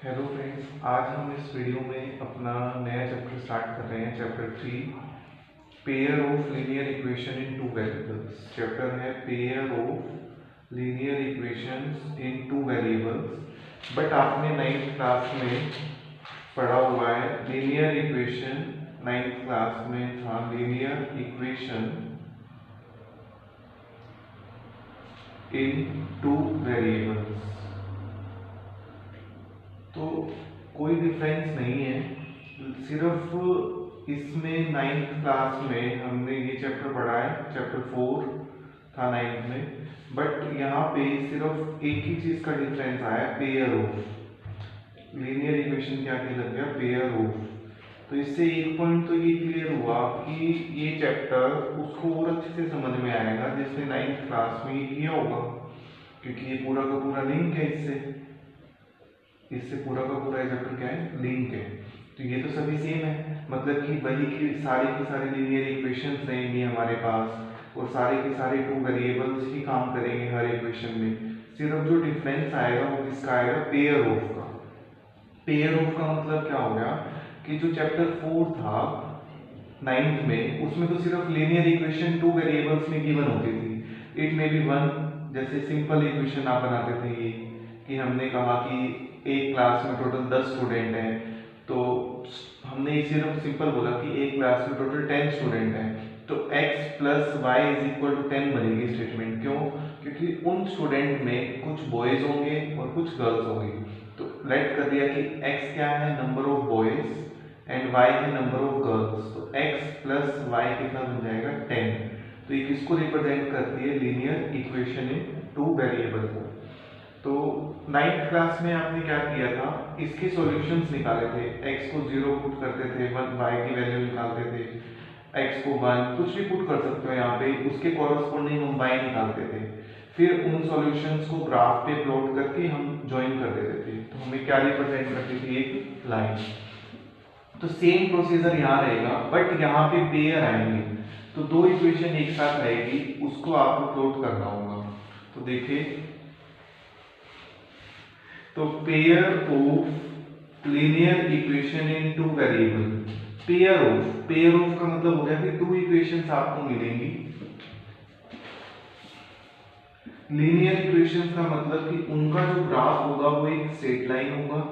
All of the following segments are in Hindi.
हेलो फ्रेंड्स, आज हम इस वीडियो में अपना नया चैप्टर स्टार्ट कर रहे हैं। Chapter 3, pair of linear equation in two variables. Chapter है pair of linear equations in two variables. But आपने 9th क्लास में पढ़ा हुआ है लीनियर इक्वेशन। 9th क्लास में था linear equation in two variables. तो कोई डिफरेंस नहीं है, सिर्फ इसमें 9th क्लास में हमने ये चैप्टर पढ़ा है, चैप्टर 4 था 9th में। बट यहाँ पे सिर्फ एक ही चीज़ का डिफरेंस आया, पेयर ऑफ। लीनियर इक्वेशन क्या लग गया, पेयर ऑफ। तो इससे एक पॉइंट तो ये क्लियर हुआ कि ये चैप्टर उसको और अच्छे से समझ में आएगा जिसने 9th क्लास में ये किया होगा, क्योंकि ये पूरा का पूरा लिंक है इससे पूरा का पूरा चैप्टर क्या है, लिंक है। तो ये तो सभी सेम है, मतलब कि वही की सारी लीनियर इक्वेशंस रहेंगी हमारे पास और सारे के सारे टू वेरिएबल्स ही काम करेंगे हर इक्वेशन में। सिर्फ जो डिफरेंस आएगा वो किसका आएगा, पेयर ऑफ का। पेयर ऑफ का मतलब क्या हो गया कि जो चैप्टर 4 था 9th में, उसमें तो सिर्फ लीनियर इक्वेशन टू वेरिएबल्स में गिवन होती थी। इट मे बी वन, जैसे सिंपल इक्वेशन आप बनाते थे ये कि हमने कहा कि एक क्लास में टोटल 10 स्टूडेंट हैं, तो हमने सिर्फ सिंपल बोला कि एक क्लास में टोटल 10 स्टूडेंट हैं, तो x plus y is equal to 10 बनेगी स्टेटमेंट। क्यों? क्योंकि उन स्टूडेंट में कुछ बॉयज होंगे और कुछ गर्ल्स होंगी। तो लेट कर दिया कि x क्या है, number of boys, and y है नंबर ऑफ गर्ल्स। तो x प्लस वाई कितना बन जाएगा, 10। तो ये किसको रिप्रेजेंट करती है, linear equation in two variable को। तो 9th क्लास में आपने क्या किया था, इसके सॉल्यूशंस निकाले थे। x को 0 पुट करते थे, 1 y की वैल्यू निकालते थे, x को 1 कुछ भी पुट कर सकते हो यहाँ पे, उसके कॉरस्पॉन्डिंग हम y निकालते थे। फिर उन सॉल्यूशंस को ग्राफ पे प्लॉट करके हम ज्वाइन कर देते थे, तो हमें क्या रिप्रेजेंट करती थी, एक लाइन। तो सेम प्रोसीजर यहाँ रहेगा, बट यहाँ पे पेयर आएंगे, तो दो इक्वेशन एक साथ रहेगी, उसको आपको प्लॉट करना होगा। तो देखिए, तो pair of linear equation in two variable. Pair of का मतलब हो गया कि टू इक्वेशंस आपको मिलेंगी। लीनियर इक्वेशंस का मतलब कि उनका जो ग्राफ होगा वो एक स्ट्रेट लाइन होगा,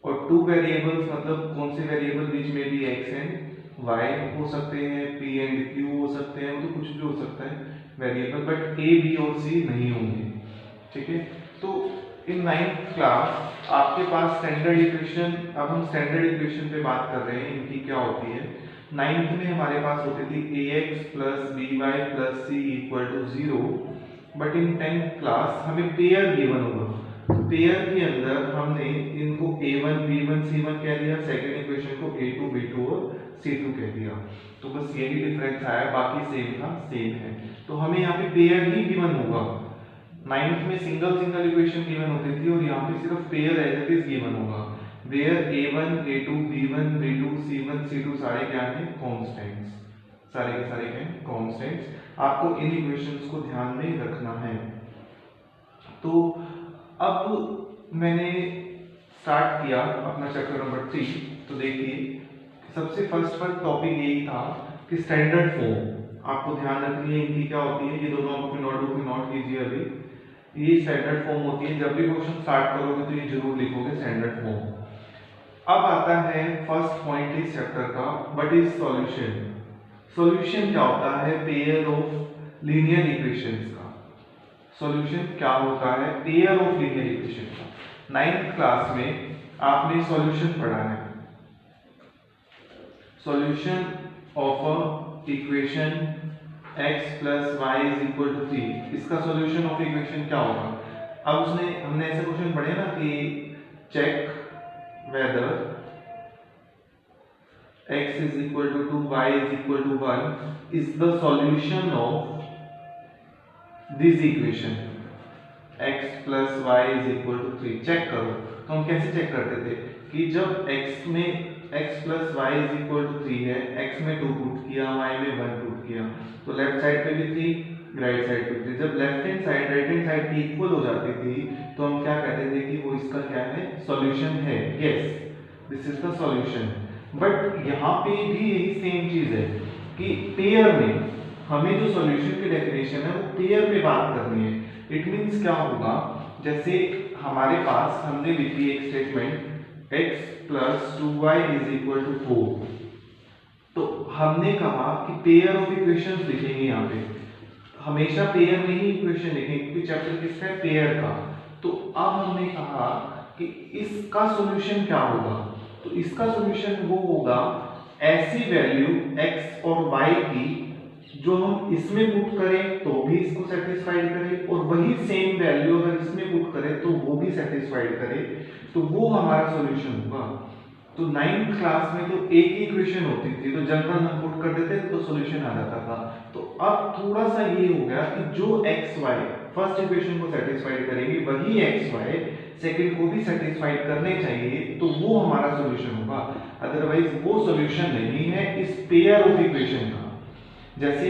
और टू वेरिएबल्स मतलब कौन से वेरिएबल, बीच में भी x एंड y हो सकते हैं, p एंड q हो सकते हैं, तो कुछ भी हो सकता है वेरिएबल, बट a b और c नहीं होंगे। ठीक है, तो इन 9th क्लास आपके पास स्टैंडर्ड इक्वेशन, अब हम स्टैंडर्ड इक्वेशन पे बात कर रहे हैं, इनकी क्या होती है। 9th में हमारे पास होती थी ax plus by plus c equal to 0, but in 10th class हमें पेयर गिवन होगा। पेयर के अंदर हमने इनको a1 b1 c1 कह दिया, सेकंड इक्वेशन को a2 b2 और c2 कह दिया। तो बस यही डिफरेंस आया, बाकी सेम था, सेम है। तो हमें यहाँ पे पेयर ही गिवन होगा। 9th में सिंगल इक्वेशन गिवन होती थी, और यहाँ पे सिर्फ pair as it is given होगा, where a1 a2 b1 b2 c1 c2 सारे क्या हैं, कांस्टेंट्स, सारे के सारे क्या हैं, कांस्टेंट्स। आपको इन इक्वेशंस को ध्यान में रखना है। तो अब मैंने स्टार्ट किया अपना चैप्टर नंबर 3। तो देखिए, सबसे फर्स्ट टॉपिक यही था कि स्टैंडर्ड फॉर्म आपको ध्यान रखनी है, इनकी क्या होती है। ये दोनों आप अपने नोटबुक में नोट कीजिए अभी। ये स्टैंडर्ड फॉर्म होती है, जब भी क्वेश्चन स्टार्ट करोगे तो ये जरूर लिखोगे स्टैंडर्ड फॉर्म। अब आता है फर्स्ट पॉइंट इस चैप्टर का, व्हाट इज सॉल्यूशन। सॉल्यूशन क्या होता है, पेयर ऑफ लीनियर इक्वेशंस का। सॉल्यूशन क्या होता है, पेयर ऑफ लीनियर इक्वेशन का। 9th क्लास में आपने सॉल्यूशन पढ़ा है, solution of a equation x plus y is equal to 3। इसका सॉल्यूशन ऑफ इक्वेशन क्या होगा। अब हमने ऐसे क्वेश्चन पढ़े ना कि check whether x is equal to 2 y is equal to 1 is the solution of this equation x plus y is equal to 3। Check करो, तो हम कैसे चेक करते थे कि जब x plus y is equal to 3 है, x में 2 पुट किया, y में 1 पुट किया, तो लेफ्ट साइड पे भी 3 राइट साइड पे थी। जब left hand side right hand side की इक्वल हो जाती थी तो हम क्या कहते थे कि वो इसका क्या है, सॉल्यूशन है। Yes, this is the solution. But यहाँ पे भी यही सेम चीज है कि पेयर में हमें जो सॉल्यूशन की डेफिनेशन है वो पेयर में बात करनी है। इट मींस क्या होगा, जैसे हमारे पास हमने लिखी एक स्टेटमेंट x + 2y = 4, तो हमने कहा कि पेयर ऑफ इक्वेशंस लिखेंगे। यहाँ पे हमेशा पेयर में ही इक्वेशन लिखेंगे क्योंकि चैप्टर किसका है, पेयर का। तो अब हमने कहा कि इसका सॉल्यूशन क्या होगा, तो इसका सॉल्यूशन वो होगा ऐसी वैल्यू x और y की जो हम इसमें पुट करें तो भी इसको सेटिस्फाइड करे, और वही सेम वैल्यू अगर इसमें पुट करें तो वो भी सेटिस्फाइड करे, तो वो हमारा सॉल्यूशन होगा। तो 9th क्लास में तो एक ही इक्वेशन होती थी, तो जनरल हम पुट कर देते तो सॉल्यूशन आ जाता था। तो अब थोड़ा सा ये हो गया कि जो x y फर्स्ट इक्वेशन को सेटिस्फाइड करेंगे वही x y सेकंड को भी सेटिस्फाइड करने चाहिए, तो वो हमारा सॉल्यूशन होगा। अदरवाइज वो सॉल्यूशन नहीं है इस पेयर ऑफ इक्वेशन का। जैसे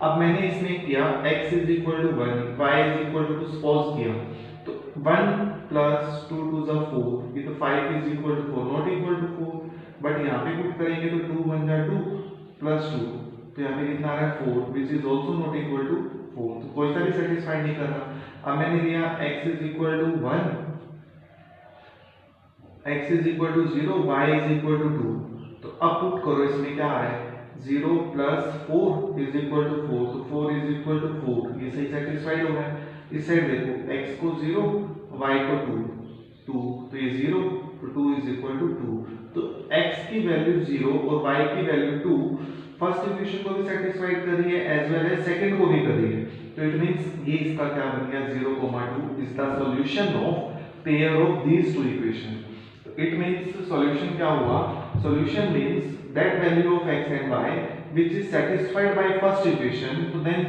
अब मैंने इसमें किया x = 1 y = 2 सपोज किया, तो 1 + 2 2 = 4, ये तो 5 = 4 नॉट इक्वल टू 4, बट यहाँ पे पुट करेंगे तो 2 1 जा 2 + 2, तो यहाँ पे कितना आ रहा है 4 which is also not equal to 4, तो कोई सा भी सेटिस्फाइड नहीं कर रहा। अब मैंने लिया x = 1 x = 0 y = 2, तो अब पुट करो इसमें क्या आ रहा है 0 + 4 = 4, तो 4 = 4, ये सही सेटिस्फाइड हो गया। इस साइड देखो x को 0 y को 2 तो ये 0 तो 2 = 2, तो x की वैल्यू 0 और y की वैल्यू 2 फर्स्ट इक्वेशन को भी सेटिस्फाइड कर रही है एज वेल एज सेकंड को भी कर रही है। तो इट मींस ये इसका क्या बन गया 0, 2 is the solution of pair of these two equation. It means solution क्या हुआ, solution means that value of x and y which is satisfied by first equation, so then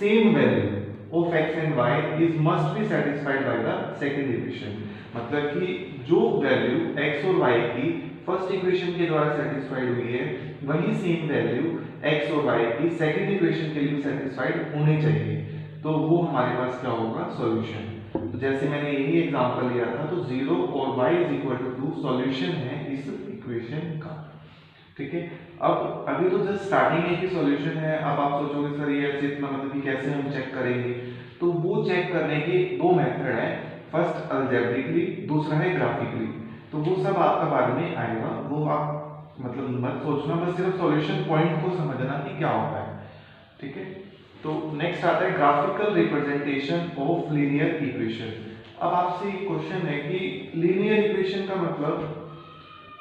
same value of x and y is must be satisfied by the second equation। मतलब कि जो वैल्यू x और y की फर्स्ट इक्वेशन के द्वारा सेटिस्फाइड हुई है वही सेम वैल्यू x और y की सेकंड इक्वेशन के लिए सेटिस्फाइड होनी चाहिए, तो वो हमारे पास क्या होगा सॉल्यूशन। तो जैसे मैंने यही एग्जांपल लिया था, तो 0 और y = 2 सॉल्यूशन है इस इक्वेशन का। ठीक है, अब अभी तो जस्ट स्टार्टिंग है कि सॉल्यूशन है। अब आप सोचोगे सर ये ऐसे इतना मतलब कि कैसे हम चेक करेंगे, तो वो चेक करने के दो मेथड है, फर्स्ट अलजेब्रिकली, दूसरा है ग्राफिकली। तो वो सब आपका बाद में आएगा, वो आप मतलब मत सोचना, बस सिर्फ सॉल्यूशन पॉइंट को समझना कि क्या होता है। ठीक है, तो नेक्स्ट आता है graphical representation of linear equation. अब आपसे एक क्वेश्चन है कि लीनियर इक्वेशन का मतलब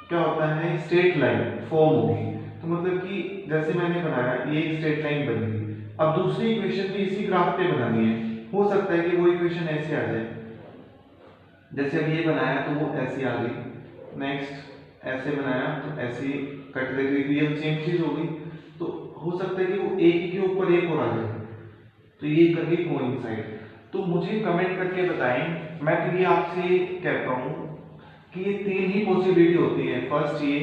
क्या होता है, स्ट्रेट लाइन फॉर्म होगी। तो मतलब कि जैसे मैंने बनाया ये एक स्ट्रेट लाइन बन गई, अब दूसरी इक्वेशन भी इसी ग्राफ पे बनानी है। हो सकता है कि वो इक्वेशन ऐसे आ जाए, जैसे अब ये बनाया तो वो ऐसी आ गई, नेक्स्ट ऐसे बनाया तो ऐसी कट लगी, रियल सेम चीज होगी। तो हो सकता है कि वो एक के ऊपर एक और आ जाए, तो ये करके कोइंसाइड। तो मुझे कमेंट करके बताएं, मैं तो ये आपसे कहता हूँ कि ये तीन ही पॉसिबिलिटी होती है, फर्स्ट ये,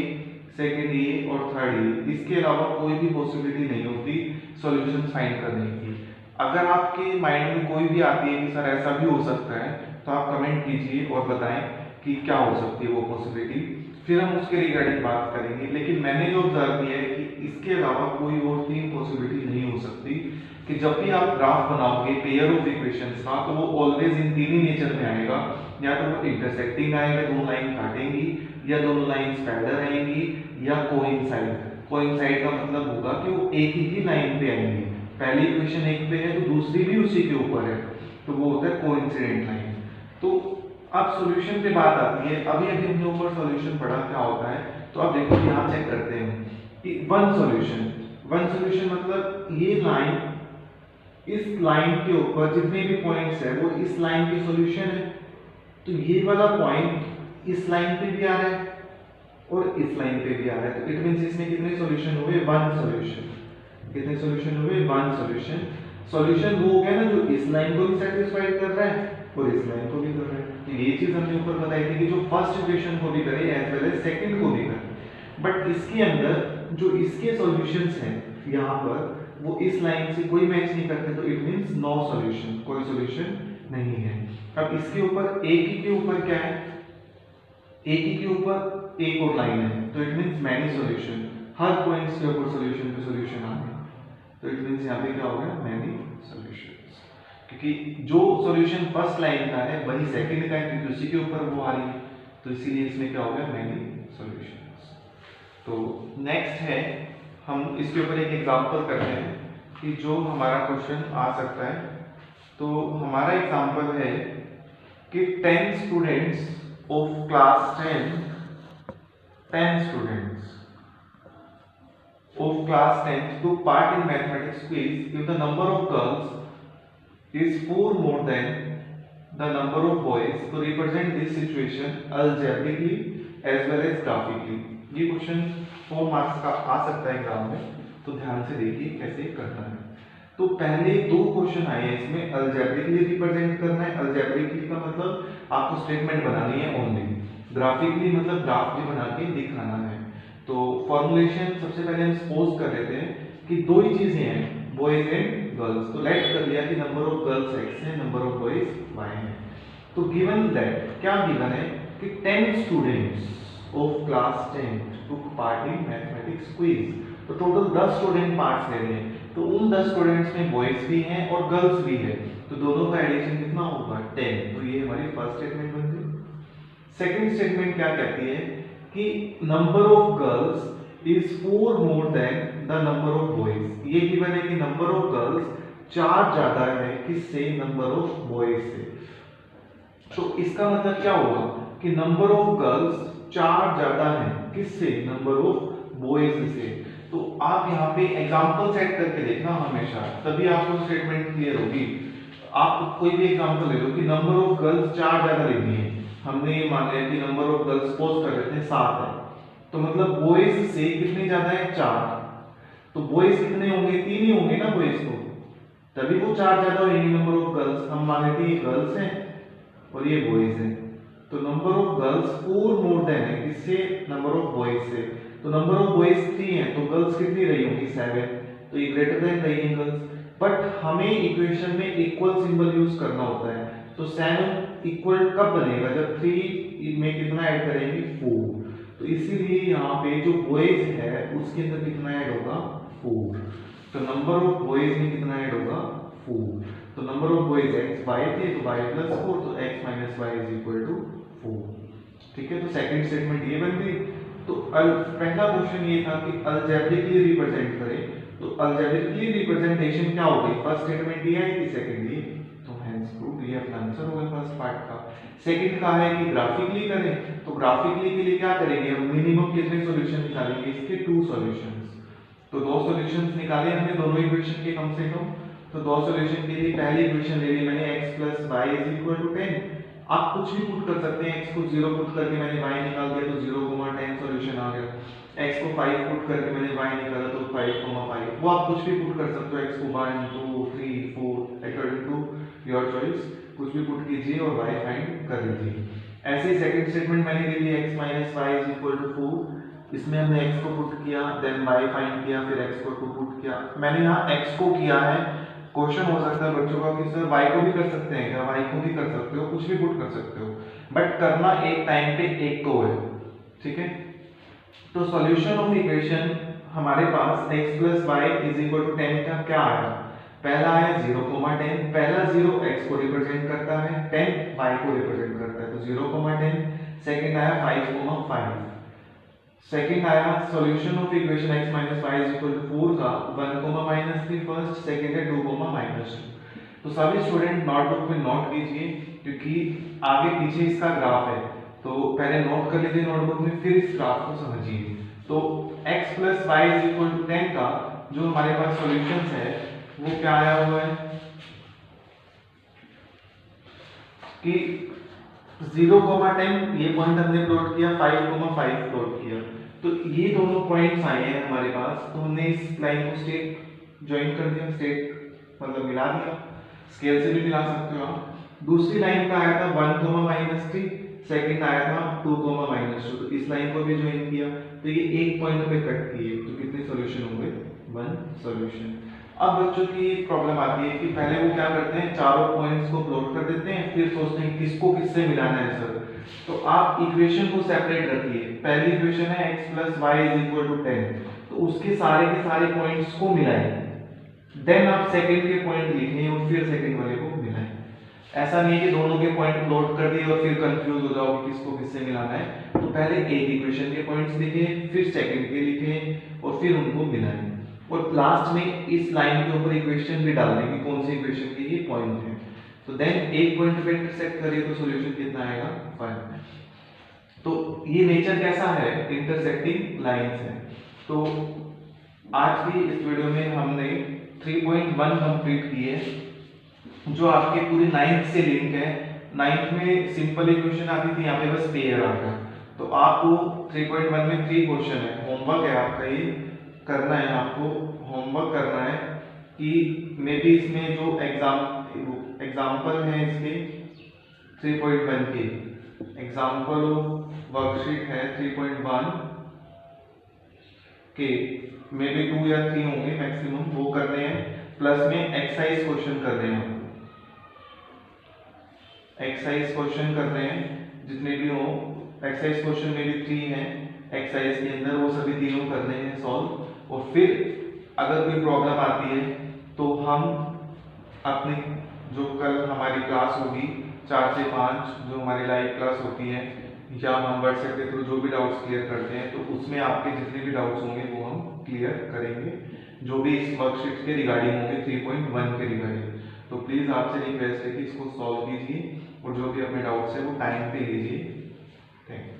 सेकंड ये और थर्ड ये, इसके अलावा कोई भी पॉसिबिलिटी नहीं होती सॉल्यूशन फाइंड करने की। अगर आपके माइंड में कोई भी आती है कि सर ऐसा भी हो सकता है, तो आप कमेंट कीजिए और बताएं कि क्या हो सकती है वो पॉसिबिलिटी, फिर हम उसके रिगार्डिंग बात करेंगे। लेकिन मैंने जो ऑब्जर्व किया है कि इसके अलावा कोई और तीन पॉसिबिलिटी नहीं हो सकती, कि जब भी आप ग्राफ बनाओगे पेयर ऑफ इक्वेशंस का, तो वो ऑलवेज इन तीन ही नेचर में आएगा, या तो वो इंटरसेक्टिंग आएगा, दोनों लाइन काटेंगी, या दोनों लाइंस पैरेलल आएंगी, या कोइंसाइड। कोइंसाइड का मतलब होगा कि वो एक ही लाइन पे आएंगी, पहली इक्वेशन एक पे है तो दूसरी भी उसी के ऊपर है, तो वो होता है कोइंसिडेंट लाइन। तो अब सॉल्यूशन पे बात आती है, अभी अभी हमने ऊपर सॉल्यूशन पढ़ा क्या होता है, तो अब देखो यहाँ चेक करते हैं कि वन सॉल्यूशन मतलब ये लाइन, इस लाइन के ऊपर जितने भी पॉइंट्स है वो इस लाइन के सॉल्यूशन है, तो ये वाला पॉइंट इस लाइन पे भी आ रहा है और इस लाइन पे भी आ रहा है, तो इट मींस इसमें कितने सॉल्यूशन हुए, वन सॉल्यूशन। कितने सॉल्यूशन हुए, वन सॉल्यूशन। सॉल्यूशन वो हो गया ना जो इस लाइन को भी सेटिस्फाई कर रहा है और इस लाइन को भी कर रहा है। तो ये चीज हमने ऊपर बताई थी कि जो फर्स्ट इक्वेशन को भी करे एज वेल एज सेकंड को भी करे, बट इसके अंदर जो इसके सॉल्यूशंस हैं यहाँ पर वो इस लाइन से कोई मैच नहीं करते तो इट मींस नो सॉल्यूशन, कोई सॉल्यूशन नहीं है। अब इसके ऊपर एक ही के ऊपर क्या है, एक ही के ऊपर एक और लाइन है तो it means many solution, her points के ऊपर सॉल्यूशन पे सॉल्यूशन आ गए तो इट मींस यहाँ पे क्या हो गया, मैनी सॉल्यूशंस, क्योंकि जो सॉल्यूशन फर्स्ट लाइन का है वही सेकंड का है क्योंकि उसी के ऊपर वो आ रही है, तो इसीलिए इसमें क्या हो गया, मैनी सॉल्यूशंस। तो नेक्स्ट है, हम इसके ऊपर एक एग्जांपल करते हैं कि जो हमारा क्वेश्चन आ सकता है। तो हमारा एग्जांपल है कि 10 students of class 10 students of class 10 took part in mathematics quiz if the number of girls is 4 more than the number of boys to represent this situation algebraically as well as graphically। ये क्वेश्चन 4 मार्क्स का आ सकता है एग्जाम में, तो ध्यान से देखिए कैसे करना है। तो पहले दो क्वेश्चन आए हैं, इसमें अलजेब्रिकली रिप्रेजेंट करना है, अलजेब्रिकली का मतलब आपको स्टेटमेंट बनानी है ओनली, ग्राफिकली मतलब ग्राफ भी बना के दिखाना है। तो फॉर्मुलेशन सबसे पहले हम सपोज कर लेते हैं कि दो ही चीजें हैं, बॉयज एंड गर्ल्स, तो लेट कर लिया कि नंबर ऑफ गर्ल्स x है, नंबर ऑफ बॉयज y है। तो गिवन दैट, क्या गिवन है कि 10 students of class 10 took part in mathematics quiz, तो टोटल 10 स्टूडेंट पार्ट्स ले रहे हैं, तो उन 10 स्टूडेंट्स में बॉयज भी हैं और गर्ल्स भी है, तो दोनों का एडिशन कितना होगा, 10। तो ये हमारी फर्स्ट स्टेटमेंट बन गई। सेकंड स्टेटमेंट क्या कहती है कि number of girls is 4 more than the number of boys. ये गिवन है कि नंबर ऑफ गर्ल्स 4 ज्यादा है किससे, नंबर ऑफ बॉयज से। तो इसका मतलब क्या होगा कि नंबर ऑफ गर्ल्स 4 ज्यादा है किससे, नंबर ऑफ बॉयज से। तो आप यहाँ पे एग्जांपल सेट करके देखना हमेशा, तभी आपको स्टेटमेंट क्लियर होगी। आप कोई भी एग्जांपल ले लो कि नंबर ऑफ गर्ल्स 4 ज्यादा लेनी है, हमने ये मान लिया कि नंबर ऑफ गर्ल्स सपोज कर लेते हैं 7 है, तो मतलब बॉयज से कितने ज्यादा है, 4। तो बॉयज कितने होंगे, 3 ही होंगे ना बॉयज, तो तभी वो 4 ज्यादा होंगे नंबर ऑफ गर्ल्स। हम मान लेते हैं ये गर्ल्स हैं और ये बॉयज हैं, तो number of girls 4 more than है किससे, नंबर ऑफ बॉयज से। तो नंबर ऑफ बॉयज 3 है, तो गर्ल्स कितनी रही होंगी, 7, तो ये ग्रेटर देन रही है गर्ल्स। बट हमें इक्वेशन में इक्वल सिंबल यूज करना होता है, तो 7 इक्वल कब बनेगा, जब 3 में कितना ऐड करेंगे, 4। तो इसीलिए यहाँ पे जो बॉयज है उसके अंदर कितना ऐड होगा, 4। तो नंबर ऑफ बॉयज में कितना ऐड होगा, 4। तो number of boys x y थे, तो y + 4, तो x - y = 4। ठीक है, तो सेकंड स्टेटमेंट ये बन गई। तो पहला क्वेश्चन ये था कि अलजेब्रिकली रिप्रेजेंट करें, तो अलजेब्रिकली रिप्रेजेंटेशन क्या हो गई, फर्स्ट स्टेटमेंट ये है कि सेकंड ये, तो हेंस प्रूव ये अपना आंसर होगा फर्स्ट पार्ट का। सेकंड का है कि ग्राफिकली करें, तो ग्राफिकली के लिए क्या करेंगे, हम मिनिमम कितने सॉल्यूशन निकालेंगे, इसके 2 सॉल्यूशंस। तो 2 सॉल्यूशंस निकाले हमने दोनों इक्वेशन के कम से कम। तो 2 सॉल्यूशन के लिए पहली इक्वेशन ले ली मैंने x + y = 10। आप कुछ भी पुट कर सकते हैं, x को 0 पुट करके मैंने y निकाल दिया तो 0, 10 सॉल्यूशन आ गया। x को 5 पुट करके मैंने y निकाला तो 5, 5। वो आप कुछ भी पुट कर सकते हो, x को 1, 2, 3, 4 अकॉर्डिंग टू योर चॉइस, कुछ भी पुट कीजिए और y फाइंड कर लीजिए। ऐसे ही सेकंड स्टेटमेंट मैंने ले ली x - y = 4। इसमें हमने x को पुट किया, देन y फाइंड किया, फिर x को 2 पुट किया। मैंने यहाँ x को किया है, क्वेश्चन हो सकता है बच्चों का कि सर y को भी कर सकते हैं क्या, y को भी कर सकते हो, कुछ भी पुट कर सकते हो, बट करना एक टाइम पे एक को है। ठीक है, तो सॉल्यूशन ऑफ इक्वेशन हमारे पास x + y = 10 का क्या आया, पहला आया 0, 10। पहला 0 x को रिप्रेजेंट करता है, 10 y को रिप्रेजेंट करता है, तो 0, 10। सेकंड आया 5, 5। सेकंड आया solution of equation x - y = 4 का 1, -3 फर्स्ट, सेकंड है 2, -2। तो सभी स्टूडेंट नोटबुक में नोट कीजिए क्योंकि आगे पीछे इसका ग्राफ है, तो पहले नोट कर लीजिए नोटबुक में, फिर इस ग्राफ को समझिए। तो x + y = 10 का जो हमारे पास सॉल्यूशंस है वो क्या आया हुआ है कि 0, 10 ये पॉइंट हमने प्लॉट किया, 5, 5 प्लॉट किया, तो ये दोनों पॉइंट्स आए हैं हमारे पास। तो हमने इस लाइन को स्टेट ज्वाइन कर दिया, स्टेट मतलब मिला दिया, स्केल से भी मिला सकते हो आप। दूसरी लाइन का आया था 1, -3, सेकंड आया था 2, -2, तो इस लाइन को भी ज्वाइन किया, तो ये एक पॉइंट पे कट किए, तो कितने सॉल्यूशन होंगे, 1 सॉल्यूशन। अब बच्चों की प्रॉब्लम आती है कि पहले वो क्या करते हैं, चारों पॉइंट्स को प्लॉट कर देते हैं, फिर सोचते हैं किसको किससे मिलाना है सर। तो आप इक्वेशन को सेपरेट रखिए। पहली इक्वेशन है x + y = 10, तो उसके सारे पॉइंट्स को मिलाएं, देन आप सेकंड के पॉइंट लिखें और फिर सेकंड वाले को मिलाएं। ऐसा नहीं है कि दोनों के पॉइंट प्लॉट कर दिए और फिर कंफ्यूज हो जाओ कि किसको किससे मिलाना है। तो पहले एक इक्वेशन के पॉइंट्स लिखें, फिर सेकंड के लिखें और फिर उनको मिलाएं, और लास्ट में इस लाइन के ऊपर इक्वेशन भी डाल दें कि कौन सी इक्वेशन के ये पॉइंट है। तो देन एक पॉइंट पे इंटरसेक्ट करिए तो सॉल्यूशन कितना आएगा, 5। तो ये नेचर कैसा है, इंटरसेक्टिंग लाइंस है। तो आज की इस वीडियो में हमने 3.1 कंप्लीट की है, जो आपके पूरी 9th से लिंक है। 9th में सिंपल इक्वेशन आती थी, यहाँ पे बस पेयर आ गया। तो आपको 3.1 में 3 क्वेश्चन है, होमवर्क है आपका, ये करना है आपको, होमवर्क करना है कि मे बी इसमें जो एग्जाम्पल है इसके 3.1 के एग्जाम्पल वर्कशीट है 3.1 के मे बी 2 या 3 होंगे मैक्सिमम, वो करने हैं, प्लस में एक्सरसाइज क्वेश्चन कर रहे हैं, एक्सरसाइज क्वेश्चन कर रहे हैं जितने भी हो। एक्सरसाइज क्वेश्चन में भी 3 है एक्सरसाइज के अंदर, वो सभी तीनों करने हैं सॉल्व। और फिर अगर कोई प्रॉब्लम आती है तो हम अपने जो कल हमारी क्लास होगी 4 से 5 जो हमारी लाइव क्लास होती है, या हम व्हाट्सएप के थ्रू जो भी डाउट्स क्लियर करते हैं, तो उसमें आपके जितने भी डाउट्स होंगे वो हम क्लियर करेंगे, जो भी इस वर्कशीट के रिगार्डिंग होंगे 3.1 के रिगार्डिंग। तो प्लीज़ आपसे रिक्वेस्ट है कि इसको सॉल्व कीजिए और जो भी अपने डाउट्स है वो टाइम पे लीजिए। Thank you.